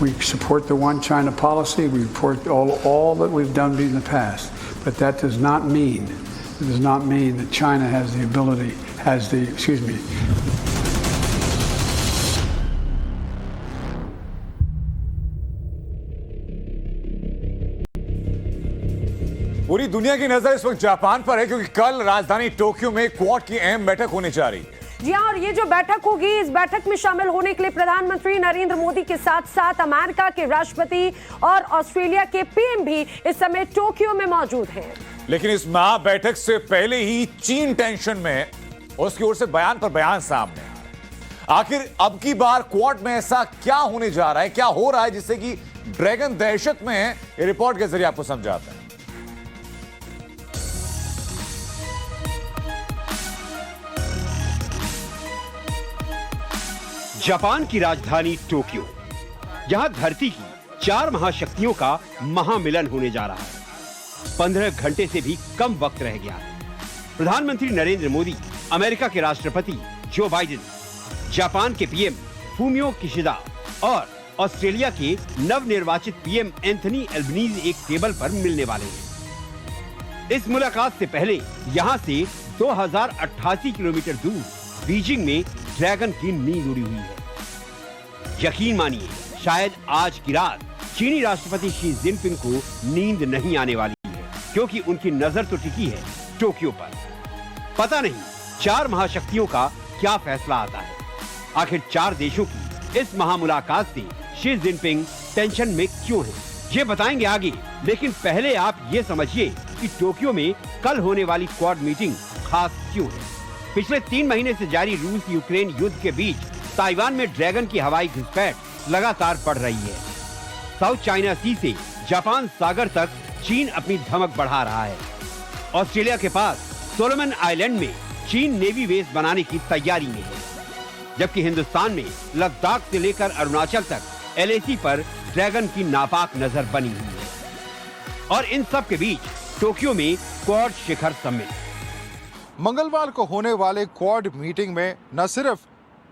We support the one China policy. We support all that we've done in the past. But that does not mean that China has the ability, पूरी दुनिया की नजर इस वक्त Japan पर है क्योंकि कल राजधानी टोक्यो में क्वाड की अहम बैठक होने जा रही है। जी हाँ, और ये जो बैठक होगी, इस बैठक में शामिल होने के लिए प्रधानमंत्री नरेंद्र मोदी के साथ साथ अमेरिका के राष्ट्रपति और ऑस्ट्रेलिया के पीएम भी इस समय टोक्यो में मौजूद हैं। लेकिन इस महा बैठक से पहले ही चीन टेंशन में है और उसकी ओर से बयान पर बयान सामने आ रहा है। आखिर अब की बार क्वाड में ऐसा क्या होने जा रहा है, क्या हो रहा है जिससे कि ड्रैगन दहशत में है, ये रिपोर्ट के जरिए आपको समझाता है। जापान की राजधानी टोक्यो, यहां धरती की 4 महाशक्तियों का महामिलन होने जा रहा है। 15 घंटे से भी कम वक्त रह गया है। प्रधानमंत्री नरेंद्र मोदी, अमेरिका के राष्ट्रपति जो बाइडेन, जापान के पीएम फूमियो किशिदा और ऑस्ट्रेलिया के नवनिर्वाचित पीएम एंथनी एल्बनीज़ एक टेबल पर मिलने वाले हैं। इस मुलाकात से पहले यहां से 2088 किलोमीटर दूर बीजिंग में ड्रैगन की नींद उड़ी हुई है। यकीन मानिए, शायद आज की रात चीनी राष्ट्रपति शी जिनपिंग को नींद नहीं आने वाली है, क्योंकि उनकी नजर तो टिकी है टोक्यो पर। पता नहीं 4 महाशक्तियों का क्या फैसला आता है। आखिर 4 देशों की इस महामुलाकात से शी जिनपिंग टेंशन में क्यों हैं? ये बताएंगे आगे, लेकिन पहले आप ये समझिए कि टोक्यो में कल होने वाली क्वाड मीटिंग खास क्यों है। पिछले 3 महीने से जारी रूस यूक्रेन युद्ध के बीच ताइवान में ड्रैगन की हवाई घुसपैठ लगातार बढ़ रही है। साउथ चाइना सी से जापान सागर तक चीन अपनी धमक बढ़ा रहा है। ऑस्ट्रेलिया के पास सोलोमन आइलैंड में चीन नेवी बेस बनाने की तैयारी में है, जबकि हिंदुस्तान में लद्दाख से लेकर अरुणाचल तक एलएसी पर ड्रैगन की नापाक नजर बनी हुई है। और इन सब के बीच टोक्यो में क्वाड शिखर सम्मेलन। मंगलवार को होने वाले क्वाड मीटिंग में न सिर्फ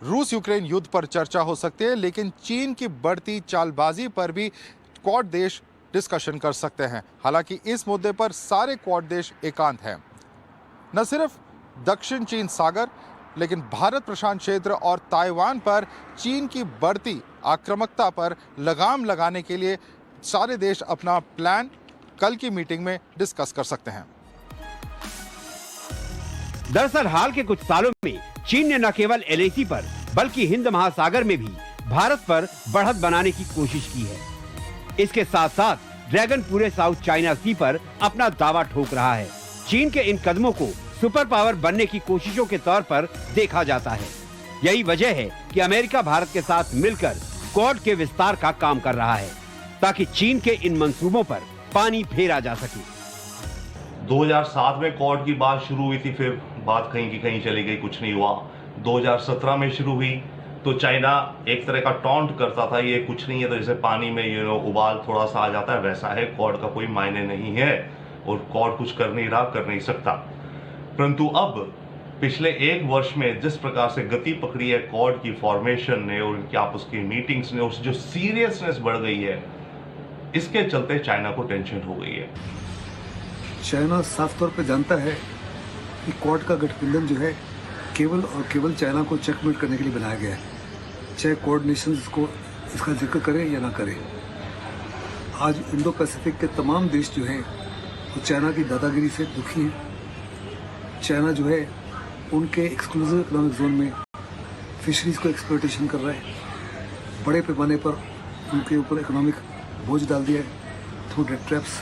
रूस यूक्रेन युद्ध पर चर्चा हो सकती है, लेकिन चीन की बढ़ती चालबाजी पर भी क्वाड देश डिस्कशन कर सकते हैं। हालांकि इस मुद्दे पर सारे क्वाड देश एकांत हैं। न सिर्फ दक्षिण चीन सागर, लेकिन भारत प्रशांत क्षेत्र और ताइवान पर चीन की बढ़ती आक्रामकता पर लगाम लगाने के लिए सारे देश अपना प्लान कल की मीटिंग में डिस्कस कर सकते हैं। दरअसल हाल के कुछ सालों में चीन ने न केवल एलएसी पर बल्कि हिंद महासागर में भी भारत पर बढ़त बनाने की कोशिश की है। इसके साथ साथ ड्रैगन पूरे साउथ चाइना सी पर अपना दावा ठोक रहा है। चीन के इन कदमों को सुपर पावर बनने की कोशिशों के तौर पर देखा जाता है। यही वजह है कि अमेरिका भारत के साथ मिलकर क्वाड के विस्तार का काम कर रहा है, ताकि चीन के इन मंसूबों पर पानी फेरा जा सके। 2007 में क्वाड की बात शुरू हुई थी, फिर बात कहीं की कहीं चली गई, कुछ नहीं हुआ। 2017 में शुरू हुई तो चाइना एक तरह का टॉन्ट करता था, ये कुछ नहीं है, तो जैसे पानी में उबाल थोड़ा सा आ जाता है वैसा है, क्वाड का कोई मायने नहीं है और क्वाड कुछ कर नहीं रहा, कर नहीं सकता। परंतु अब पिछले 1 वर्ष में जिस प्रकार से गति पकड़ी है क्वाड की फॉर्मेशन ने और इनकी आपस की मीटिंग्स ने, और जो सीरियसनेस बढ़ गई है, इसके चलते चाइना को टेंशन हो गई है। चाइना साफ तौर पे जानता है कि क्वाड का गठबंधन जो है केवल और केवल चाइना को चेकमेट करने के लिए बनाया गया है, चाहे क्वाड नेशंस को इसका जिक्र करें या ना करें। आज इंडो पैसिफिक के तमाम देश जो हैं वो चाइना की दादागिरी से दुखी हैं। चाइना जो है उनके एक्सक्लूसिव इकोनॉमिक जोन में फिशरीज को एक्सप्लॉयटेशन कर रहा है, बड़े पैमाने पर उनके ऊपर इकोनॉमिक बोझ डाल दिया है थ्रू डेट ट्रैप्स।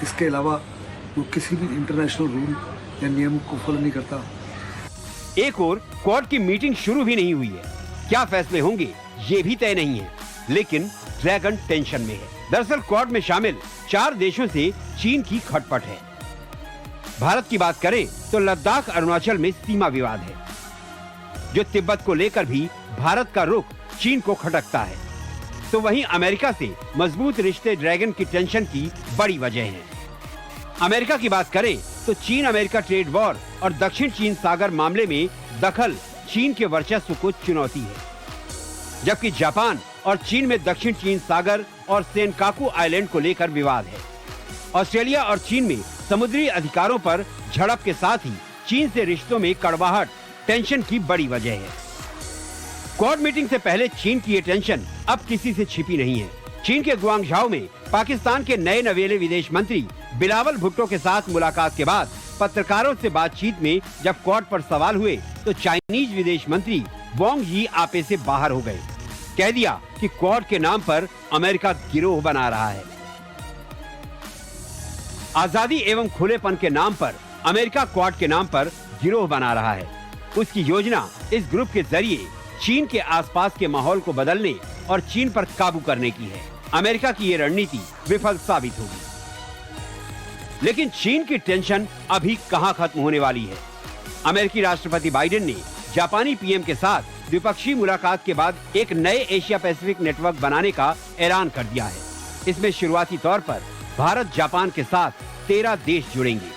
इसके अलावा वो किसी भी इंटरनेशनल रूल या नियम को फॉलो नहीं करता। एक और क्वाड की मीटिंग शुरू भी नहीं हुई है, क्या फैसले होंगे ये भी तय नहीं है, लेकिन ड्रैगन टेंशन में है। दरअसल क्वाड में शामिल 4 देशों से चीन की खटपट है। भारत की बात करें तो लद्दाख अरुणाचल में सीमा विवाद है, जो तिब्बत को लेकर भी भारत का रुख चीन को खटकता है। तो वहीं अमेरिका से मजबूत रिश्ते ड्रैगन की टेंशन की बड़ी वजह है। अमेरिका की बात करें तो चीन अमेरिका ट्रेड वॉर और दक्षिण चीन सागर मामले में दखल चीन के वर्चस्व को चुनौती है। जबकि जापान और चीन में दक्षिण चीन सागर और सेनकाकू आइलैंड को लेकर विवाद है। ऑस्ट्रेलिया और चीन में समुद्री अधिकारों पर झड़प के साथ ही चीन से रिश्तों में कड़वाहट टेंशन की बड़ी वजह है। क्वाड मीटिंग से पहले चीन की ये टेंशन अब किसी से छिपी नहीं है। चीन के गुआंगझाओ में पाकिस्तान के नए नवेले विदेश मंत्री बिलावल भुट्टो के साथ मुलाकात के बाद पत्रकारों से बातचीत में जब क्वाड पर सवाल हुए तो चाइनीज विदेश मंत्री वांग यी आपे से बाहर हो गए। कह दिया कि क्वाड के नाम पर अमेरिका गिरोह बना रहा है। आजादी एवं खुलेपन के नाम पर अमेरिका क्वाड के नाम पर गिरोह बना रहा है। उसकी योजना इस ग्रुप के जरिए चीन के आसपास के माहौल को बदलने और चीन पर काबू करने की है। अमेरिका की ये रणनीति विफल साबित होगी। लेकिन चीन की टेंशन अभी कहां खत्म होने वाली है। अमेरिकी राष्ट्रपति बाइडेन ने जापानी पीएम के साथ द्विपक्षीय मुलाकात के बाद एक नए एशिया पैसिफिक नेटवर्क बनाने का ऐलान कर दिया है। इसमें शुरुआती तौर पर भारत जापान के साथ 13 देश जुड़ेंगे।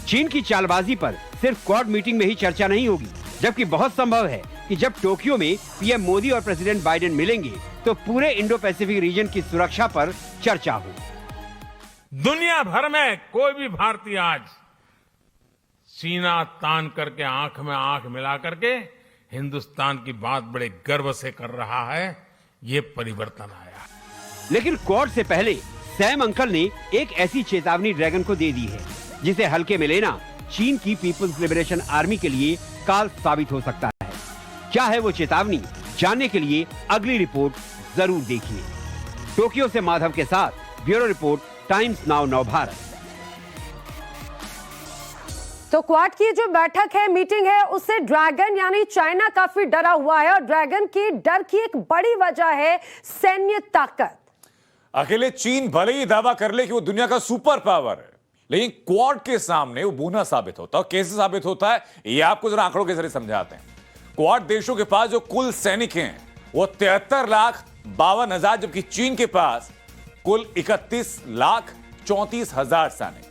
चीन की चालबाजी पर सिर्फ क्वाड मीटिंग में ही चर्चा नहीं होगी, जबकि बहुत संभव है कि जब टोक्यो में पीएम मोदी और प्रेसिडेंट बाइडेन मिलेंगे तो पूरे इंडो पैसिफिक रीजन की सुरक्षा पर चर्चा हो। दुनिया भर में कोई भी भारतीय आज सीना तान करके आंख में आंख मिला करके हिंदुस्तान की बात बड़े गर्व से कर रहा है। ये परिवर्तन आया। लेकिन क्वाड से पहले सैम अंकल ने एक ऐसी चेतावनी ड्रैगन को दे दी है जिसे हल्के में लेना चीन की पीपुल्स लिबरेशन आर्मी के लिए काल साबित हो सकता है। क्या है वो चेतावनी, जानने के लिए अगली रिपोर्ट जरूर देखिए। टोक्यो से माधव के साथ ब्यूरो रिपोर्ट, टाइम्स नाउ नव भारत। तो क्वाड की जो बैठक है, मीटिंग है, उससे ड्रैगन यानी चाइना काफी डरा हुआ है और ड्रैगन की डर की एक बड़ी वजह है सैन्य ताकत। अकेले चीन भले ही दावा कर ले कि वो दुनिया का सुपर पावर है, लेकिन क्वाड के सामने वो बूना साबित होता है। कैसे साबित होता है ये आपको जरा आंकड़ों के जरिए समझाते हैं। क्वाड देशों के पास जो कुल सैनिक हैं वो 73,52,000, जबकि चीन के पास कुल 31,34,000 सैनिक।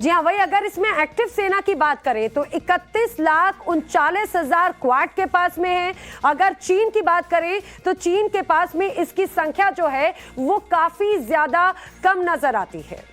जी हाँ, वही अगर इसमें एक्टिव सेना की बात करें तो 31,39,000 क्वाड के पास में है। अगर चीन की बात करें तो चीन के पास में इसकी संख्या जो है वो काफी ज्यादा कम नजर आती है।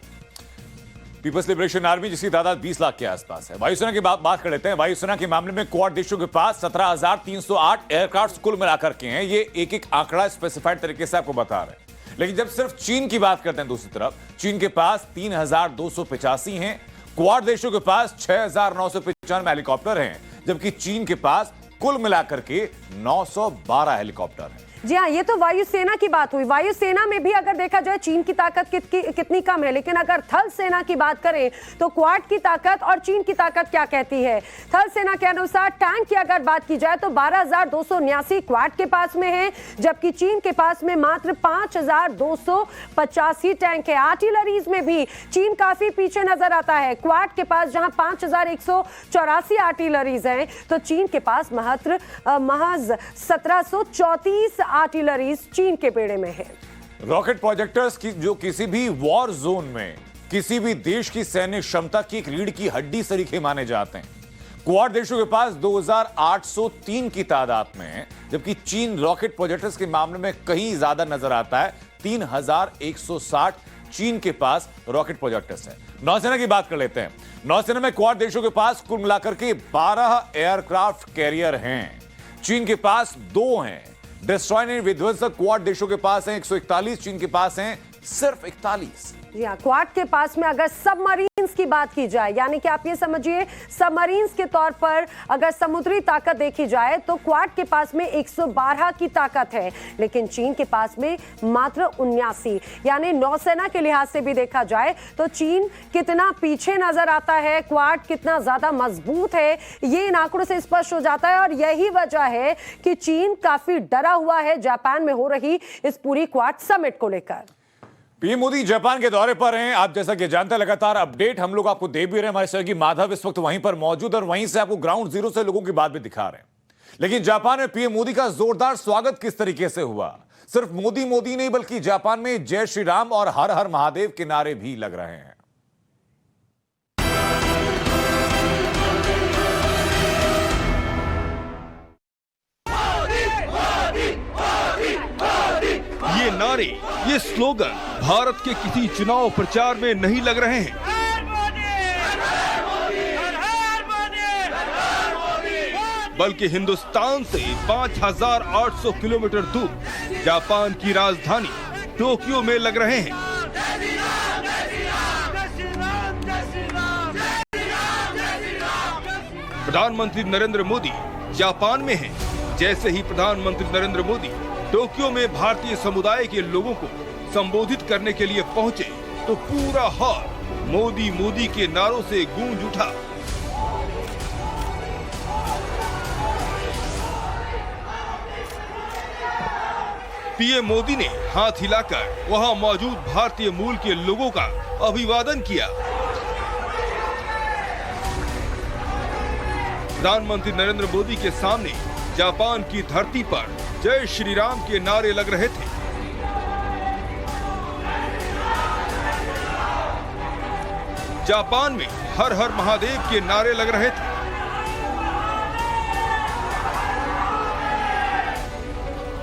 पीपल्स लिबरेशन आर्मी जिसकी तादाद 20 लाख के आसपास है। वायुसेना की बात कर लेते हैं। वायुसेना के मामले में क्वाड देशों के पास 17,308 एयरक्राफ्ट कुल मिलाकर के हैं। ये एक एक आंकड़ा स्पेसिफाइड तरीके से आपको बता रहे हैं। लेकिन जब सिर्फ चीन की बात करते हैं दूसरी तरफ, चीन के पास 3,285 हैं। क्वाड देशों के पास 6,995 हेलीकॉप्टर हैं, जबकि चीन के पास कुल मिलाकर के 912 हेलीकॉप्टर हैं। जी हाँ, ये तो वायुसेना की बात हुई। वायुसेना में भी अगर देखा जाए चीन की ताकत कितनी कम है, लेकिन अगर थल सेना की बात करें तो क्वाड की ताकत और चीन की ताकत क्या कहती है। थल सेना के अनुसार टैंक की अगर बात की जाए तो 12,279 क्वाड के पास में है, जबकि चीन के पास में मात्र 5,285 टैंक है। आर्टिलरीज में भी चीन काफी पीछे नजर आता है। क्वाड के पास जहां 5,184 आर्टिलरीज हैं तो चीन के पास महज 1734 आर्टिलरीज चीन के बेड़े में है। रॉकेट प्रोजेक्टर्स की जो किसी भी वॉर जोन में किसी भी देश की सैन्य क्षमता की एक रीढ़ की हड्डी सरीखे माने जाते हैं। क्वाड देशों के पास 2,803 की तादाद में है, जबकि चीन रॉकेट प्रोजेक्टर्स के मामले में कहीं ज्यादा नजर आता है। 3,160 चीन के पास रॉकेट प्रोजेक्टर्स है। नौसेना की बात कर लेते हैं। नौसेना में क्वाड देशों के पास कुल मिलाकर के 12 एयरक्राफ्ट कैरियर हैं। चीन के पास 2 हैं। डिस्ट्रॉयर विध्वंसक क्वाड देशों के पास हैं 141, चीन के पास हैं सिर्फ 41। जी हाँ, क्वाड के पास में अगर सबमरीन्स की बात की जाए, यानी कि आप ये समझिए सबमरीन्स के तौर पर अगर समुद्री ताकत देखी जाए तो क्वाड के पास में 112 की ताकत है, लेकिन चीन के पास में मात्र 79। यानी नौसेना के लिहाज से भी देखा जाए तो चीन कितना पीछे नजर आता है, क्वाड कितना ज्यादा मजबूत है, ये इन आंकड़ों से स्पष्ट हो जाता है। और यही वजह है कि चीन काफी डरा हुआ है जापान में हो रही इस पूरी क्वाड समिट को लेकर। पीएम मोदी जापान के दौरे पर हैं। आप जैसा कि जानते हैं, लगातार अपडेट हम लोग आपको दे भी रहे हैं। हमारे सहयोगी माधव इस वक्त वहीं पर मौजूद और वहीं से आपको ग्राउंड जीरो से लोगों की बात भी दिखा रहे हैं। लेकिन जापान में पीएम मोदी का जोरदार स्वागत किस तरीके से हुआ, सिर्फ मोदी मोदी नहीं बल्कि जापान में जय श्री राम और हर हर महादेव के नारे भी लग रहे हैं। नारे, ये स्लोगन भारत के किसी चुनाव प्रचार में नहीं लग रहे हैं। बल्कि हिंदुस्तान से 5,800 किलोमीटर दूर जापान की राजधानी टोक्यो में लग रहे हैं। प्रधानमंत्री नरेंद्र मोदी जापान में हैं। जैसे ही प्रधानमंत्री नरेंद्र मोदी टोक्यो में भारतीय समुदाय के लोगों को संबोधित करने के लिए पहुंचे तो पूरा हॉल मोदी मोदी के नारों से गूंज उठा। पीएम मोदी ने हाथ हिलाकर वहां मौजूद भारतीय मूल के लोगों का अभिवादन किया। प्रधानमंत्री नरेंद्र मोदी के सामने जापान की धरती पर जय श्री राम के नारे लग रहे थे। जापान में हर हर महादेव के नारे लग रहे थे।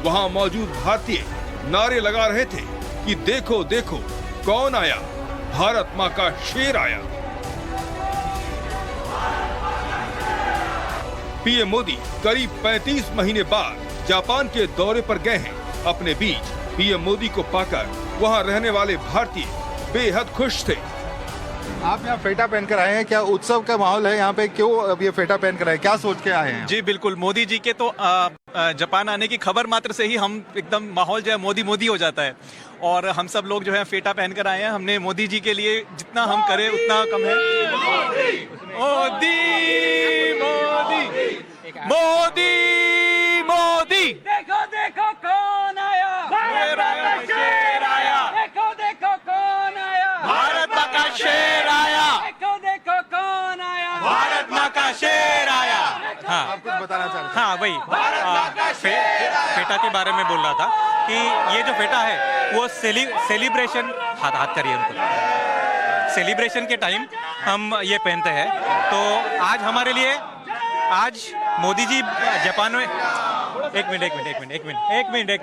वहां मौजूद भारतीय नारे लगा रहे थे कि देखो देखो कौन आया, भारत मां का शेर आया। पीएम मोदी करीब 35 महीने बाद जापान के दौरे पर गए हैं। अपने बीच पीएम मोदी को पाकर वहां रहने वाले भारतीय बेहद खुश थे। आप यहाँ फेटा पहनकर आए हैं, क्या उत्सव का माहौल है यहाँ पे? क्यों अब ये फेटा पहनकर आए, क्या सोच के आए हैं? जी बिल्कुल, मोदी जी के तो जापान आने की खबर मात्र से ही हम एकदम माहौल जो है मोदी मोदी हो जाता है। और हम सब लोग जो है फेटा पहनकर आए हैं। हमने मोदी जी के लिए जितना हम करें उतना कम है। मोदी मोदी मोदी मोदी, देखो देखो कौन आया, शेर आया, देखो देखो कौन आया, भारत मां का शेर आया, देखो देखो कौन आया, भारत मां का शेर आया। हाँ, आप कुछ बताना चाह रहे हैं? हाँ वही फेटा के बारे में बोल रहा था कि ये जो फेटा है वो सेलिब्रेशन, हाथ करिए उनको, सेलिब्रेशन के टाइम हम ये पहनते हैं। तो आज हमारे लिए, आज मोदी जी जापान में, एक मिनट,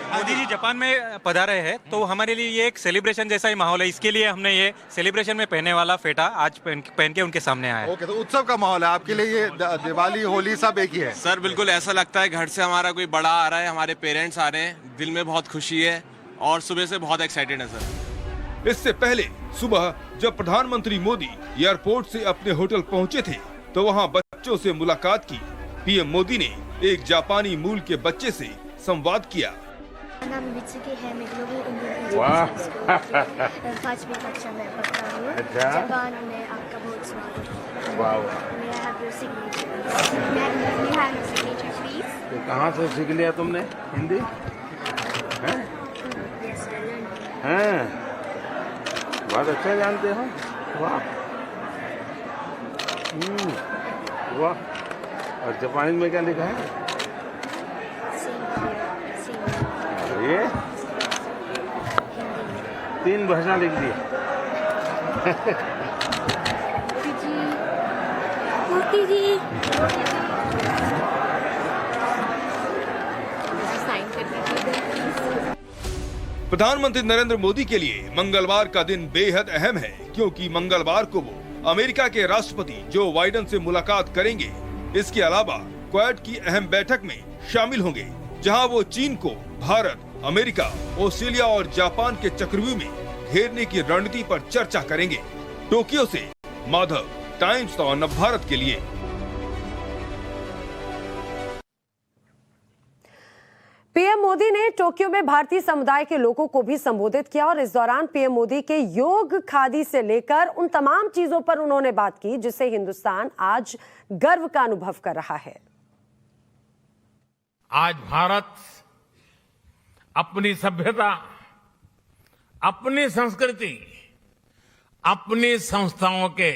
मोदी जी जापान में पधारे हैं तो हमारे लिए ये एक सेलिब्रेशन जैसा ही माहौल है। इसके लिए हमने ये सेलिब्रेशन में पहनने वाला फेटा आज पहन के उनके सामने आया है। ओके, तो उत्सव का माहौल है आपके लिए। ये दिवाली होली सब एक ही है? सर बिल्कुल ऐसा लगता है घर से हमारा कोई बड़ा आ रहा है, हमारे पेरेंट्स आ रहे हैं, दिल में बहुत खुशी है और सुबह से बहुत एक्साइटेड है सर। इससे पहले सुबह जब प्रधानमंत्री मोदी एयरपोर्ट से अपने होटल पहुंचे थे तो वहां बच्चों से मुलाकात की। पीएम मोदी ने एक जापानी मूल के बच्चे से संवाद किया। नाम मित्सुकी है, मैं ग्लोबल इंडियन एजुकेशन 5वीं कक्षा में पढ़ता हूँ। जापान में आपका बहुत स्वागत है। May I have your signature? May I have your signature, please? तो कहाँ से सीख लिया तुमने हिंदी? हैं? Yes, I learned. हैं? बहुत अच्छा जानते हो। वाह वाह। और जापानी में क्या लिखा है? ये 3 भाषा लिख दी। मोदी जी प्रधानमंत्री नरेंद्र मोदी के लिए मंगलवार का दिन बेहद अहम है, क्योंकि मंगलवार को वो अमेरिका के राष्ट्रपति जो बाइडेन से मुलाकात करेंगे। इसके अलावा क्वाड की अहम बैठक में शामिल होंगे, जहां वो चीन को भारत, अमेरिका, ऑस्ट्रेलिया और जापान के चक्रव्यूह में घेरने की रणनीति पर चर्चा करेंगे। टोक्यो से माधव, टाइम्स ऑन भारत के लिए। पीएम मोदी ने टोक्यो में भारतीय समुदाय के लोगों को भी संबोधित किया और इस दौरान पीएम मोदी के योग, खादी से लेकर उन तमाम चीजों पर उन्होंने बात की जिससे हिंदुस्तान आज गर्व का अनुभव कर रहा है। आज भारत अपनी सभ्यता, अपनी संस्कृति, अपनी संस्थाओं के,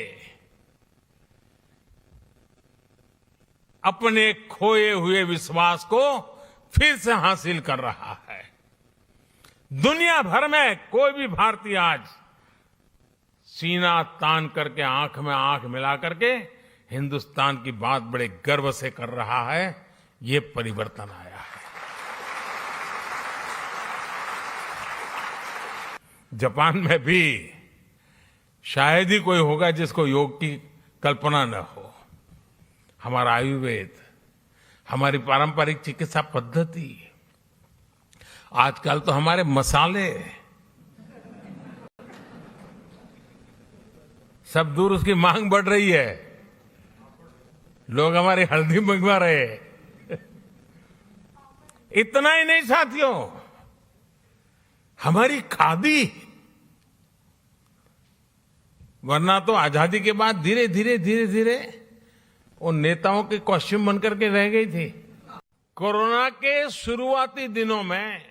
अपने खोए हुए विश्वास को फिर से हासिल कर रहा है। दुनिया भर में कोई भी भारतीय आज सीना तान करके, आंख में आंख मिला करके हिंदुस्तान की बात बड़े गर्व से कर रहा है। ये परिवर्तन आया है। जापान में भी शायद ही कोई होगा जिसको योग की कल्पना न हो। हमारा आयुर्वेद, हमारी पारंपरिक चिकित्सा पद्धति, आजकल तो हमारे मसाले सब दूर, उसकी मांग बढ़ रही है। लोग हमारी हल्दी मंगवा रहे हैं। इतना ही नहीं साथियों, हमारी खादी, वरना तो आजादी के बाद धीरे धीरे उन नेताओं के कॉस्ट्यूम बनकर के रह गई थी। कोरोना के शुरुआती दिनों में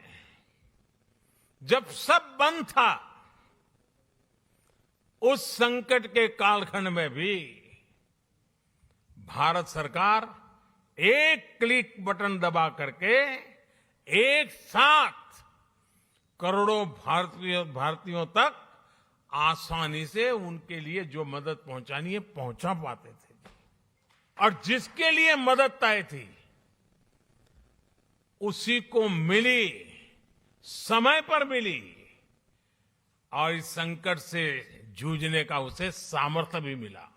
जब सब बंद था, उस संकट के कालखंड में भी भारत सरकार एक क्लिक बटन दबा करके एक साथ करोड़ों भारतीयों तक आसानी से उनके लिए जो मदद पहुंचानी है पहुंचा पाते थे। और जिसके लिए मदद तय थी उसी को मिली, समय पर मिली, और इस संकट से जूझने का उसे सामर्थ्य भी मिला।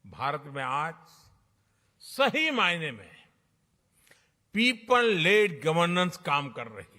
भारत में आज सही मायने में पीपल लेड गवर्नेंस काम कर रही है।